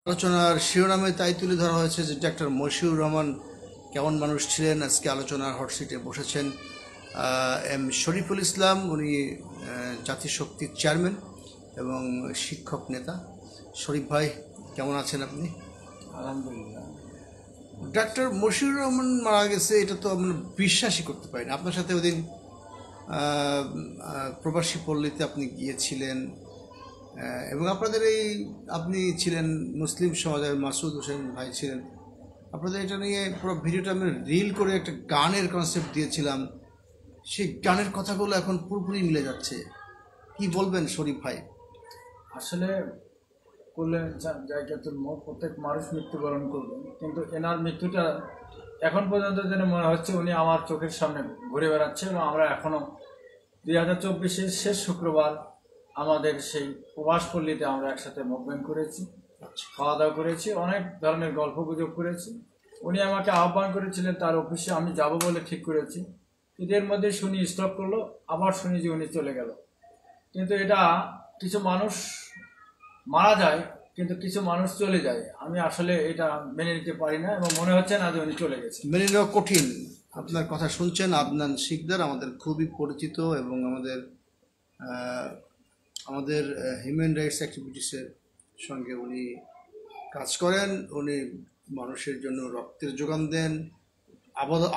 আলোচনার শিরোনামে তাই তুলে ধরা হয়েছে যে ডাক্তার মশিউর রহমান কেমন মানুষ ছিলেন। আজকে আলোচনার হটসিটে বসেছেন এম শরীফুল ইসলাম। উনি জাতিশক্তির চেয়ারম্যান এবং শিক্ষক নেতা। শরীফ ভাই, কেমন আছেন আপনি? আলহামদুলিল্লাহ। ডাক্তার মশিউর রহমান মারা গেছে, এটা তো আমরা বিশ্বাসই করতে পারি না। আপনার সাথে ওদিন প্রবাসী পল্লীতে আপনি গিয়েছিলেন এবং আপনাদের এই আপনি ছিলেন মুসলিম সমাজের, মাসুদ হোসেন ভাই ছিলেন। আপনাদের এটা নিয়ে পুরো ভিডিওটা আমি রিল করে একটা গানের কনসেপ্ট দিয়েছিলাম। সেই গানের কথাগুলো এখন পুরোপুরি মিলে যাচ্ছে। কি বলবেন শরীফ ভাই? আসলে করলে জায়গাতুল মত, প্রত্যেক মানুষ মৃত্যুবরণ করবেন, কিন্তু এনার মৃত্যুটা এখন পর্যন্ত যেন মনে হচ্ছে উনি আমার চোখের সামনে ঘুরে বেড়াচ্ছে। এবং আমরা এখনও 2024-এর শেষ শুক্রবার আমাদের সেই প্রবাসপল্লীতে আমরা একসাথে মুভমেন্ট করেছি, খাওয়া দাওয়া করেছি, অনেক ধরনের গল্প গুজব করেছি। উনি আমাকে আহ্বান করেছিলেন তার অফিসে, আমি যাব বলে ঠিক করেছি। কিন্তু এর মধ্যে শুনি স্টপ করলো, আবার শুনি যে উনি চলে গেল। কিন্তু এটা কিছু মানুষ মারা যায় কিন্তু কিছু মানুষ চলে যায়, আমি আসলে এটা মেনে নিতে পারি না এবং মনে হচ্ছে না যে উনি চলে গেছে। মেনে নেওয়া কঠিন। আপনার কথা শুনছেন আদনান শিকদার, আমাদের খুবই পরিচিত এবং আমাদের হিউম্যান রাইটস অ্যাক্টিভিটিসের সঙ্গে উনি কাজ করেন। উনি মানুষের জন্য রক্তের যোগান দেন,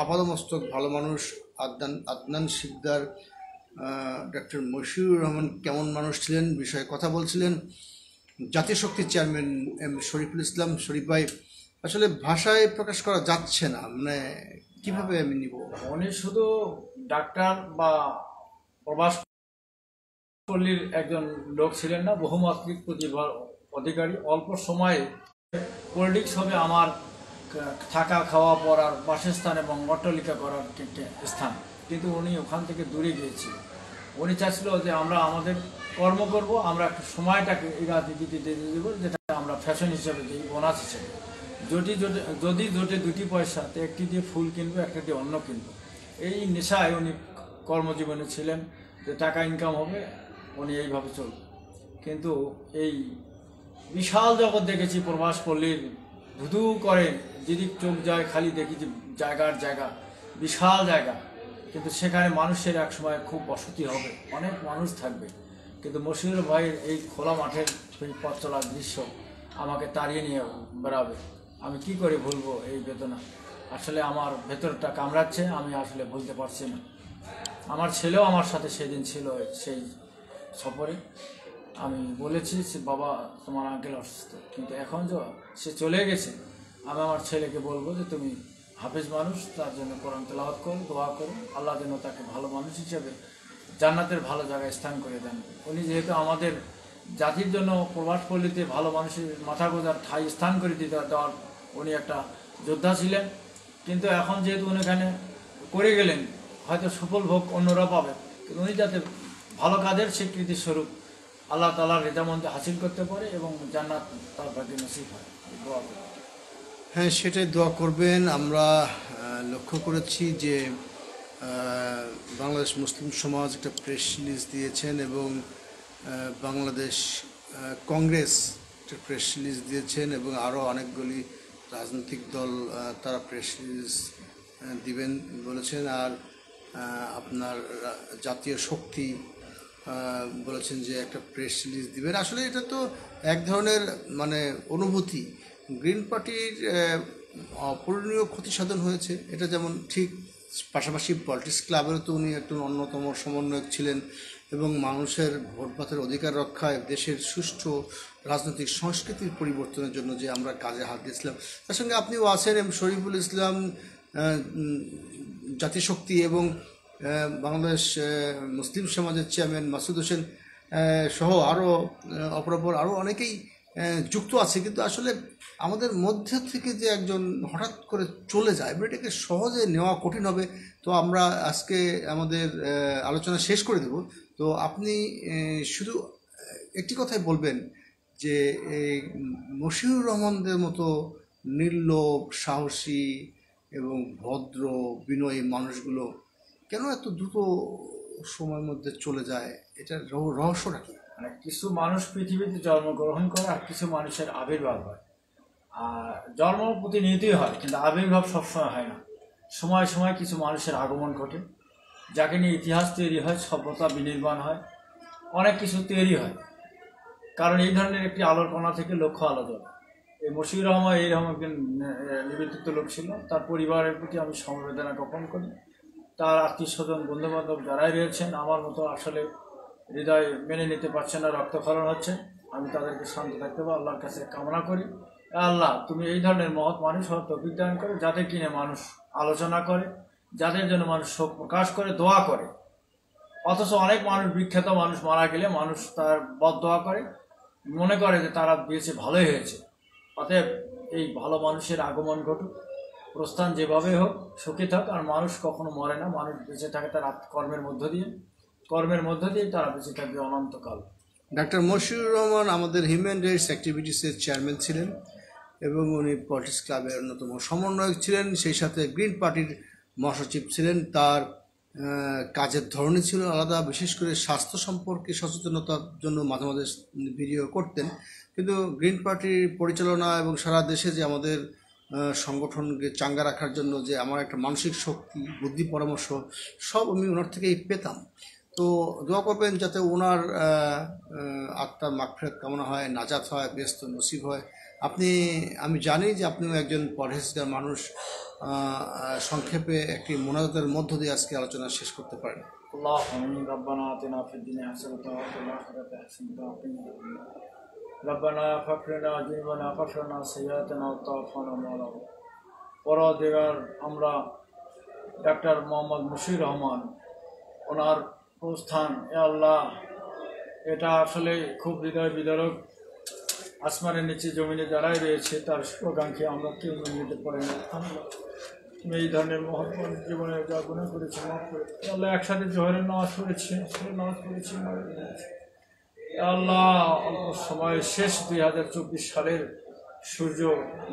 আপাদমস্তক ভালো মানুষ। আদনান শিকদার ডক্টর মশিউর রহমান কেমন মানুষ ছিলেন বিষয়ে কথা বলছিলেন জাতিশক্তির চেয়ারম্যান এম শরীফুল ইসলাম। শরীফ ভাই, আসলে ভাষায় প্রকাশ করা যাচ্ছে না, মানে কিভাবে আমি নিব। উনি শুধু ডাক্তার বা প্রবাস পল্লীর একজন লোক ছিলেন না, বহুমাত্রিক প্রতিভার অধিকারী। অল্প সময়ে পলিটিক্স হবে আমার থাকা, খাওয়া, পড়ার বাসস্থান এবং অট্টালিকা করার স্থান, কিন্তু উনি ওখান থেকে দূরে গিয়েছিলেন। উনি চাচ্ছিল যে আমরা আমাদের কর্ম করব, আমরা একটু সময়টাকে এই রাজনীতিতে দিয়ে দেবো, যেটা আমরা ফ্যাশন হিসেবে দিই, বোনাস হিসেবে। যদি জোটে দুটি পয়সা, তো একটি দিয়ে ফুল কিনবো, একটা দিয়ে অন্ন কিনবো। এই নেশায় উনি কর্মজীবনে ছিলেন, যে টাকা ইনকাম হবে, উনি এইভাবে চলবে। কিন্তু এই বিশাল জগৎ দেখেছি প্রবাস পল্লীর, ধুধু করে যেদিক চোখ যায় খালি দেখি যে জায়গার জায়গা, বিশাল জায়গা, কিন্তু সেখানে মানুষের এক সময় খুব বসতি হবে, অনেক মানুষ থাকবে। কিন্তু মশিউর ভাইয়ের এই খোলা মাঠের পথ চলার দৃশ্য আমাকে তাড়িয়ে নিয়ে বেড়াবে। আমি কি করে ভুলবো এই বেদনা? আসলে আমার ভেতরটা কামড়াচ্ছে, আমি আসলে ভুলতে পারছি না। আমার ছেলেও আমার সাথে সেদিন ছিল সেই সফরে। আমি বলেছি যে বাবা, তোমার আঙ্কেল অসুস্থ, কিন্তু এখন যে সে চলে গেছে, আমি আমার ছেলেকে বলবো যে তুমি হাফেজ মানুষ, তার জন্য কোরআন তেলাওয়াত করো, দোয়া করো, আল্লাহ যেন তাকে ভালো মানুষ হিসেবে জান্নাতের ভালো জায়গায় স্থান করে দেন। উনি যেহেতু আমাদের জাতির জন্য প্রবাসপল্লীতে ভালো মানুষের মাথা গোজার ঠাই স্থান করে দিতে দেওয়ার উনি একটা যোদ্ধা ছিলেন। কিন্তু এখন যেহেতু উনি এখানে করে গেলেন, হয়তো সুফল ভোগ অন্যরা পাবে, কিন্তু উনি যাতে ভালো কাজের স্বীকৃতি স্বরূপ আল্লাহ তাআলার রেজামন্দি হাসিল করতে পারে এবং জান্নাত তার ভাগ্যে নসিব হয়, দোয়া করি। হ্যাঁ, সেটাই দোয়া করবেন। আমরা লক্ষ্য করেছি যে বাংলাদেশ মুসলিম সমাজ একটা প্রেস রিলিজ দিয়েছেন এবং বাংলাদেশ কংগ্রেস একটা প্রেস রিলিজ দিয়েছেন এবং আরও অনেকগুলি রাজনৈতিক দল তারা প্রেস রিলিজ দিবেন বলেছেন। আর আপনার জাতীয় শক্তি বলেছেন যে একটা প্রেস রিলিজ দিবেন। আসলে এটা তো এক ধরনের মানে অনুভূতি। গ্রিন পার্টির অপূরণীয় ক্ষতি সাধন হয়েছে, এটা যেমন ঠিক। পাশাপাশি পলিটিক্স ক্লাবেরও তো উনি একজন অন্যতম সমন্বয়ক ছিলেন এবং মানুষের ভোটভাতের অধিকার রক্ষায়, দেশের সুষ্ঠু রাজনৈতিক সংস্কৃতির পরিবর্তনের জন্য যে আমরা কাজে হাত দিয়েছিলাম। তার সঙ্গে আপনিও আছেন এম শরীফুল ইসলাম, জাতিশক্তি এবং বাংলাদেশ মুসলিম সমাজের চেয়ারম্যান মাসুদ হোসেন সহ আরও অপরাপর আরও অনেকেই যুক্ত আছে। কিন্তু আসলে আমাদের মধ্যে থেকে যে একজন হঠাৎ করে চলে যায়, এটাকে সহজে নেওয়া কঠিন হবে। তো আমরা আজকে আমাদের আলোচনা শেষ করে দেব। তো আপনি শুধু একটি কথাই বলবেন যে এই মশিউর রহমানদের মতো নির্লোভ, সাহসী এবং ভদ্র বিনয়ী মানুষগুলো কেন এত দ্রুত সময়ের মধ্যে চলে যায়? এটার রহস্যটা কি? মানে কিছু মানুষ পৃথিবীতে জন্মগ্রহণ করে আর কিছু মানুষের আবির্ভাব হয়। আর জন্ম প্রতিনিয়তই হয়, কিন্তু আবির্ভাব সবসময় হয় না। সময় সময় কিছু মানুষের আগমন ঘটে, যাকে নিয়ে ইতিহাস তৈরি হয়, সভ্যতা বিনির্মাণ হয়, অনেক কিছু তৈরি হয়। কারণ এই ধরনের একটি আলোর কণা থেকে লক্ষ্য আলো জ্বলে। এই মশিউর রহমান এইরকম একজন নিবেদিত লোক ছিল। তার পরিবারের প্রতি আমি সমবেদনা জ্ঞাপন করি। তার আত্মীয় স্বজন বন্ধু বান্ধব যারাই রয়েছেন, আমার মতো আসলে হৃদয় মেনে নিতে পারছে না, রক্তক্ষরণ হচ্ছে, আমি তাদেরকে শান্ত থাকতে পারবো আল্লাহর কাছে কামনা করি। আল্লাহ, তুমি এই ধরনের মহৎ মানুষ হওয়ার তৌফিক দান করে, যাদের কিনে মানুষ আলোচনা করে, যাদের জন্য মানুষ শোক প্রকাশ করে, দোয়া করে। অথচ অনেক মানুষ, বিখ্যাত মানুষ মারা গেলে মানুষ তার বদদোয়া করে, মনে করে যে তারা বেঁচে ভালোই হয়েছে। অতএব এই ভালো মানুষের আগমন ঘটুক, প্রস্থান যেভাবে হোক, সুখী থাক। আর মানুষ কখনো মরে না, মানুষ বেঁচে থাকে তার কর্মের মধ্য দিয়ে, কর্মের মধ্য দিয়ে তারা বেঁচে থাকবে অনন্তকাল। ডাক্তার মশিউর রহমান আমাদের হিউম্যান রাইটস অ্যাক্টিভিটিসের চেয়ারম্যান ছিলেন এবং উনি পলিটিক্স ক্লাবের অন্যতম সমন্বয়ক ছিলেন, সেই সাথে গ্রিন পার্টির মহাসচিব ছিলেন। তার কাজের ধরনই ছিল আলাদা, বিশেষ করে স্বাস্থ্য সম্পর্কে সচেতনতার জন্য মাঝে মাঝে ভিডিও করতেন। কিন্তু গ্রিন পার্টির পরিচালনা এবং সারা দেশে যে আমাদের সংগঠনকে চাঙ্গা রাখার জন্য যে আমার একটা মানসিক শক্তি, বুদ্ধি, পরামর্শ সব আমি ওনার থেকেই পেতাম। তো দোয়া করবেন যাতে ওনার আত্মার মাগফিরাত কামনা হয়, নাজাত হয়, ব্যস্ত নসিব হয়। আমি জানি যে আপনিও একজন পরহেজগার মানুষ। সংক্ষেপে একটি মোনাজাতের মধ্য দিয়ে আজকে আলোচনা শেষ করতে পারেন। আল্লাহুম্মা রাব্বানা আতিনা ফিদ দুনিয়া হাসানাতাও ওয়া ফিল আখিরাতি হাসানাতাও ওয়া কিনা আযাবান নার। রব্বানা ফাগফিরনা যুনুবানা ওয়াগফিরনা সাইয়্যাতিনা ওয়া তাওফানা মা'আল আবরার। পরদিগার, আমরা ডাক্তার মোহাম্মদ মশিউর রহমান, ওনার প্রস্থান, এ আল্লাহ, এটা আসলে খুব হৃদয় বিদারক। আসমানের নিচে জমিনে যারাই রয়েছে তার শুভাকাঙ্ক্ষী আমরা কেউ মেনে নিতে পারি না। তুমি এই ধরনের মহৎ মানুষ জীবনে যা গুণা করেছি মাফ করে। আল্লাহ, একসাথে জোহরের নামাজ পড়েছি, নামাজ পড়েছি, আল্লাহ অল্প সময় শেষ 2024 সালের সূর্য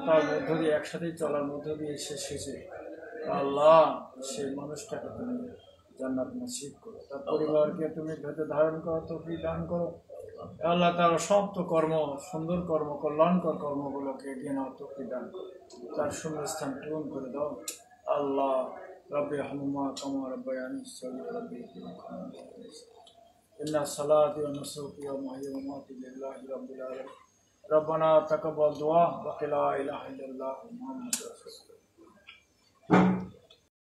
তার মধ্য দিয়ে একসাথেই চলার মধ্য দিয়ে শেষ হয়েছে। আল্লাহ, সেই মানুষটাকে তুমি জান্নাত নসিব করো, তার পরিবারকে তুমি ভেতরে ধারণ করো, তৌফিক দান করো। আল্লাহ, তার সমাপ্ত কর্ম, সুন্দর কর্ম, কল্যাণকর কর্মগুলোকে এগিয়ে নেওয়ার তৌফিক দান করো, তার শূন্যস্থান পূরণ করে দাও। আল্লাহ, রব্বি রহমুমা কামা রব্বায়ানি সগীরা, রব্বি ইন্না সালাতি ওয়া নুসুকি ওয়া মাহইয়া ওয়া মামাতি লিল্লাহি রাব্বিল আলামিন। রব্বানা তাকাব্বাল দুআ ওয়া লা ইলাহা ইল্লাল্লাহু মুহাম্মাদুর রাসূলুল্লাহ।